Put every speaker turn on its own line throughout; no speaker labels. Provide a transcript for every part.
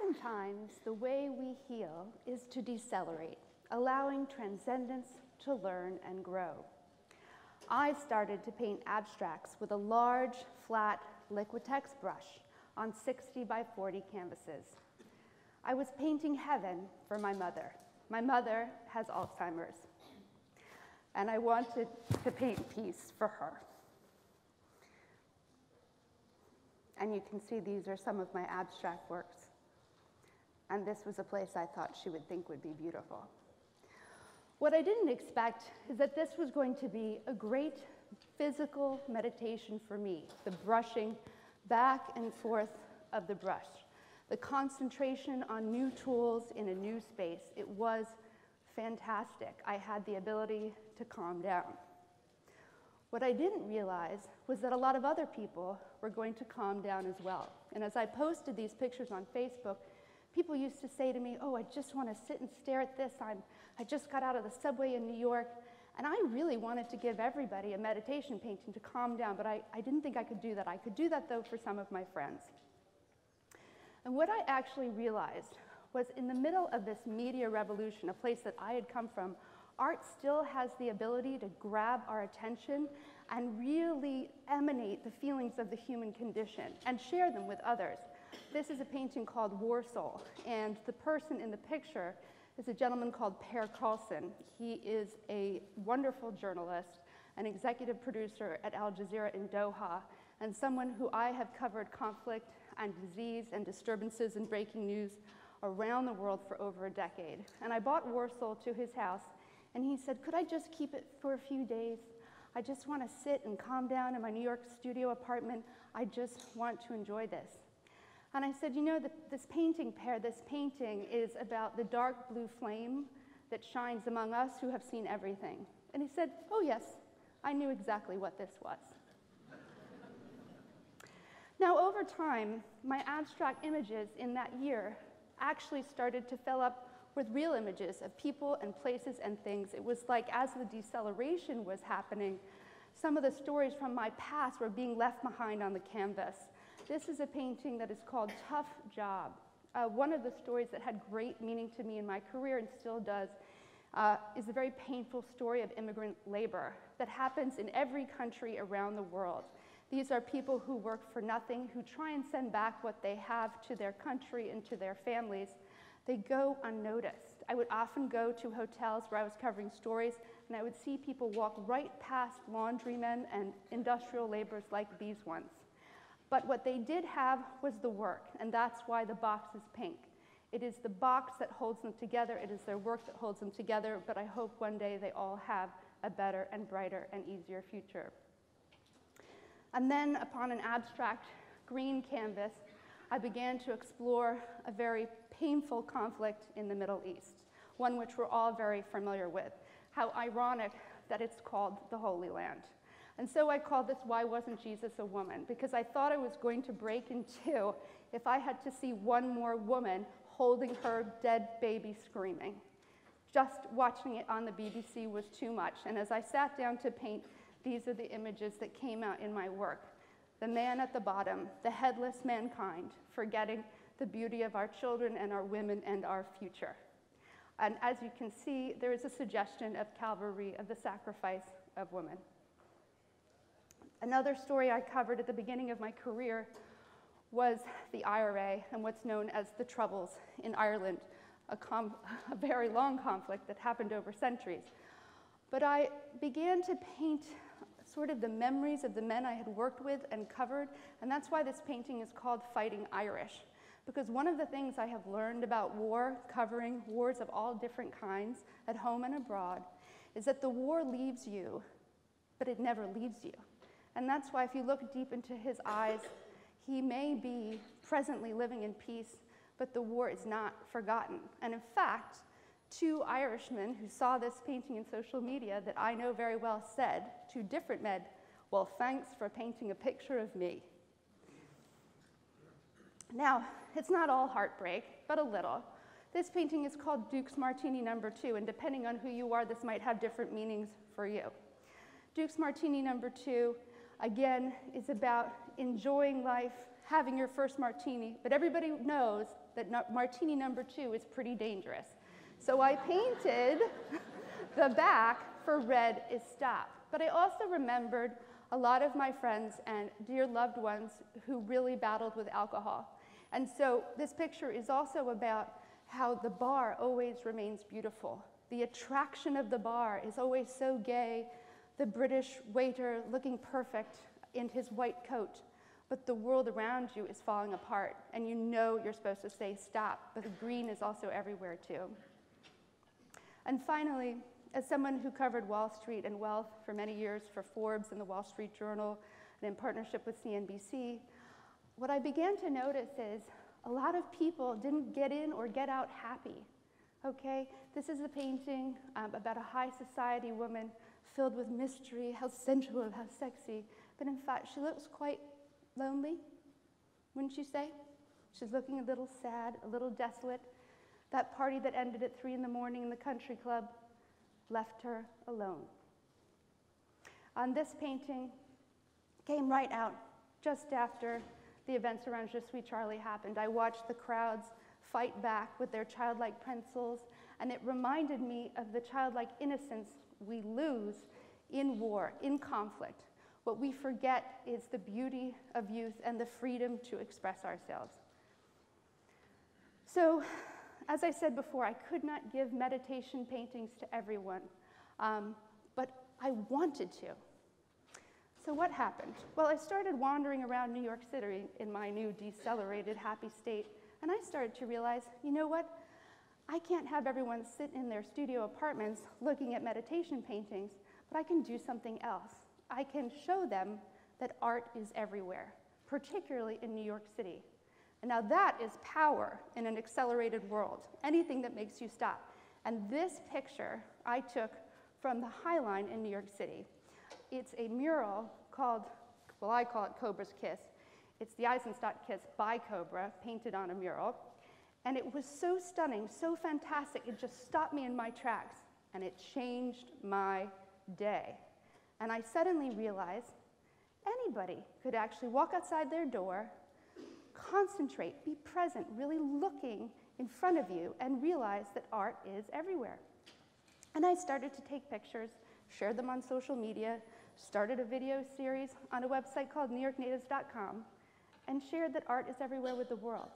Oftentimes, the way we heal is to decelerate, allowing transcendence to learn and grow. I started to paint abstracts with a large, flat Liquitex brush on 60 by 40 canvases. I was painting heaven for my mother. My mother has Alzheimer's, and I wanted to paint peace for her. And you can see these are some of my abstract works. And this was a place I thought she would think would be beautiful. What I didn't expect is that this was going to be a great physical meditation for me, the brushing back and forth of the brush, the concentration on new tools in a new space. It was fantastic. I had the ability to calm down. What I didn't realize was that a lot of other people were going to calm down as well. And as I posted these pictures on Facebook, people used to say to me, oh, I just want to sit and stare at this. I just got out of the subway in New York, and I really wanted to give everybody a meditation painting to calm down, but I didn't think I could do that. I could do that, though, for some of my friends. And what I actually realized was in the middle of this media revolution, a place that I had come from, art still has the ability to grab our attention and really emanate the feelings of the human condition and share them with others. This is a painting called War Soul, and the person in the picture is a gentleman called Per Carlson. He is a wonderful journalist, an executive producer at Al Jazeera in Doha, and someone who I have covered conflict and disease and disturbances and breaking news around the world for over a decade. And I bought War Soul to his house, and he said, could I just keep it for a few days? I just want to sit and calm down in my New York studio apartment. I just want to enjoy this. And I said, you know, this painting is about the dark blue flame that shines among us who have seen everything. And he said, oh yes, I knew exactly what this was. Now, over time, my abstract images in that year actually started to fill up with real images of people and places and things. It was like as the deceleration was happening, some of the stories from my past were being left behind on the canvas. This is a painting that is called Tough Job. One of the stories that had great meaning to me in my career and still does is the very painful story of immigrant labor that happens in every country around the world. These are people who work for nothing, who try and send back what they have to their country and to their families. They go unnoticed. I would often go to hotels where I was covering stories, and I would see people walk right past laundrymen and industrial laborers like these ones. But what they did have was the work, and that's why the box is pink. It is the box that holds them together. It is their work that holds them together, but I hope one day they all have a better and brighter and easier future. And then upon an abstract green canvas, I began to explore a very painful conflict in the Middle East, one which we're all very familiar with. How ironic that it's called the Holy Land. And so I called this Why Wasn't Jesus a Woman? Because I thought I was going to break in two if I had to see one more woman holding her dead baby screaming. Just watching it on the BBC was too much. And as I sat down to paint, these are the images that came out in my work. The man at the bottom, the headless mankind, forgetting the beauty of our children and our women and our future. And as you can see, there is a suggestion of Calvary, of the sacrifice of women. Another story I covered at the beginning of my career was the IRA and what's known as the Troubles in Ireland, a very long conflict that happened over centuries. But I began to paint sort of the memories of the men I had worked with and covered, and that's why this painting is called Fighting Irish. Because one of the things I have learned about war, covering wars of all different kinds, at home and abroad, is that the war leaves you, but it never leaves you. And that's why if you look deep into his eyes, he may be presently living in peace, but the war is not forgotten. And in fact, two Irishmen who saw this painting in social media that I know very well said, two different men, well, thanks for painting a picture of me. Now, it's not all heartbreak, but a little. This painting is called Duke's Martini No. 2, and depending on who you are, this might have different meanings for you. Duke's Martini No. 2, again, is about enjoying life, having your first martini, but everybody knows that Martini No. 2 is pretty dangerous. So I painted the back for red is stop. But I also remembered a lot of my friends and dear loved ones who really battled with alcohol. And so this picture is also about how the bar always remains beautiful. The attraction of the bar is always so gay, the British waiter looking perfect in his white coat, but the world around you is falling apart, and you know you're supposed to say stop, but the green is also everywhere too. And finally, as someone who covered Wall Street and wealth for many years for Forbes and the Wall Street Journal, and in partnership with CNBC, what I began to notice is a lot of people didn't get in or get out happy, okay? This is a painting about a high society woman filled with mystery, how sensual, how sexy, but in fact, she looks quite lonely, wouldn't you say? She's looking a little sad, a little desolate. That party that ended at 3 in the morning in the country club left her alone. This painting came right out just after the events around Suis Charlie happened. I watched the crowds fight back with their childlike pencils, and it reminded me of the childlike innocence we lose in war, in conflict. What we forget is the beauty of youth and the freedom to express ourselves. So, as I said before, I could not give meditation paintings to everyone, but I wanted to. So what happened? Well, I started wandering around New York City in my new decelerated, happy state, and I started to realize, you know what? I can't have everyone sit in their studio apartments looking at meditation paintings, but I can do something else. I can show them that art is everywhere, particularly in New York City. And now that is power in an accelerated world, anything that makes you stop. And this picture I took from the High Line in New York City. It's a mural called, well, I call it Kobra's Kiss. It's the Eisenstadt Kiss by Kobra, painted on a mural. And it was so stunning, so fantastic, it just stopped me in my tracks, and it changed my day. And I suddenly realized anybody could actually walk outside their door, concentrate, be present, really looking in front of you, and realize that art is everywhere. And I started to take pictures, shared them on social media, started a video series on a website called NewYorkNatives.com, and shared that art is everywhere with the world.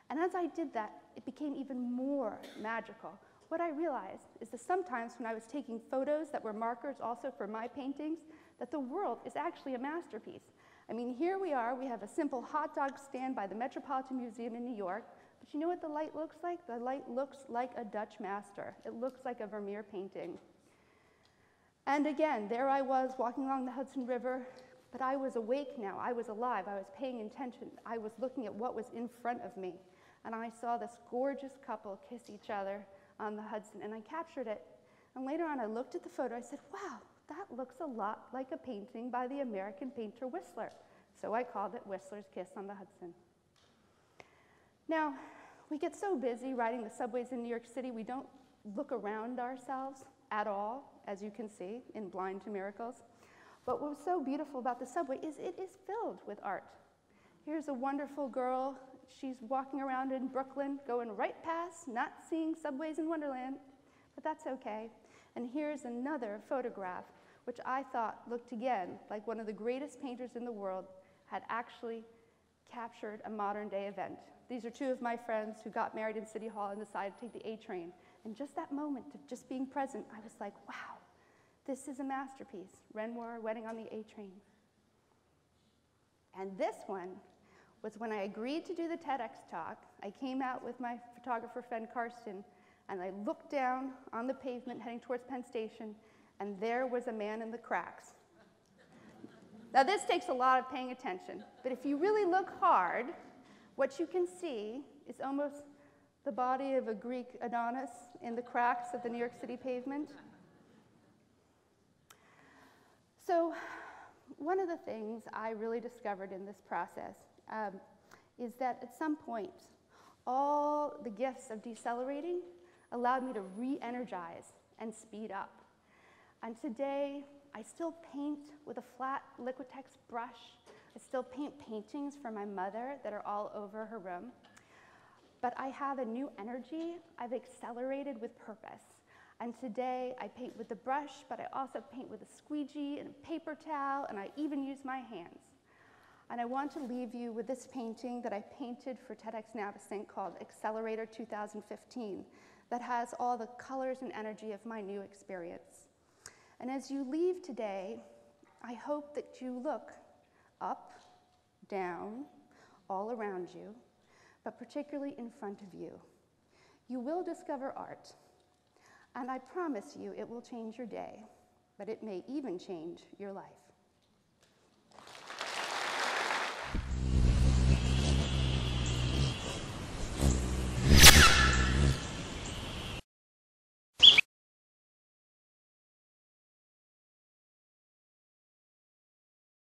And as I did that, it became even more magical. What I realized is that sometimes when I was taking photos that were markers also for my paintings, that the world is actually a masterpiece. I mean, here we are, we have a simple hot dog stand by the Metropolitan Museum in New York, but you know what the light looks like? The light looks like a Dutch master. It looks like a Vermeer painting. And again, there I was walking along the Hudson River, but I was awake now, I was alive, I was paying attention, I was looking at what was in front of me. And I saw this gorgeous couple kiss each other on the Hudson, and I captured it. And later on, I looked at the photo, I said, wow, that looks a lot like a painting by the American painter Whistler. So I called it Whistler's Kiss on the Hudson. Now, we get so busy riding the subways in New York City, we don't look around ourselves at all, as you can see in Blind to Miracles. But what was so beautiful about the subway is it is filled with art. Here's a wonderful girl. She's walking around in Brooklyn, going right past, not seeing subways in Wonderland, but that's okay. And here's another photograph, which I thought looked again like one of the greatest painters in the world had actually captured a modern day event. These are two of my friends who got married in City Hall and decided to take the A train. And just that moment of just being present, I was like, wow, this is a masterpiece. Renoir, Wedding on the A train. And this one was when I agreed to do the TEDx talk. I came out with my photographer friend Karsten, and I looked down on the pavement heading towards Penn Station, and there was a man in the cracks. Now this takes a lot of paying attention, but if you really look hard, what you can see is almost the body of a Greek Adonis in the cracks of the New York City pavement. So one of the things I really discovered in this process is that at some point, all the gifts of decelerating allowed me to re-energize and speed up. And today, I still paint with a flat Liquitex brush. I still paint paintings for my mother that are all over her room. but I have a new energy. I've accelerated with purpose. And today I paint with a brush, but I also paint with a squeegee and a paper towel, and I even use my hands. And I want to leave you with this painting that I painted for TEDxNavesink called Accelerator 2015 that has all the colors and energy of my new experience. And as you leave today, I hope that you look up, down, all around you, but particularly in front of you. You will discover art, and I promise you it will change your day, but it may even change your life.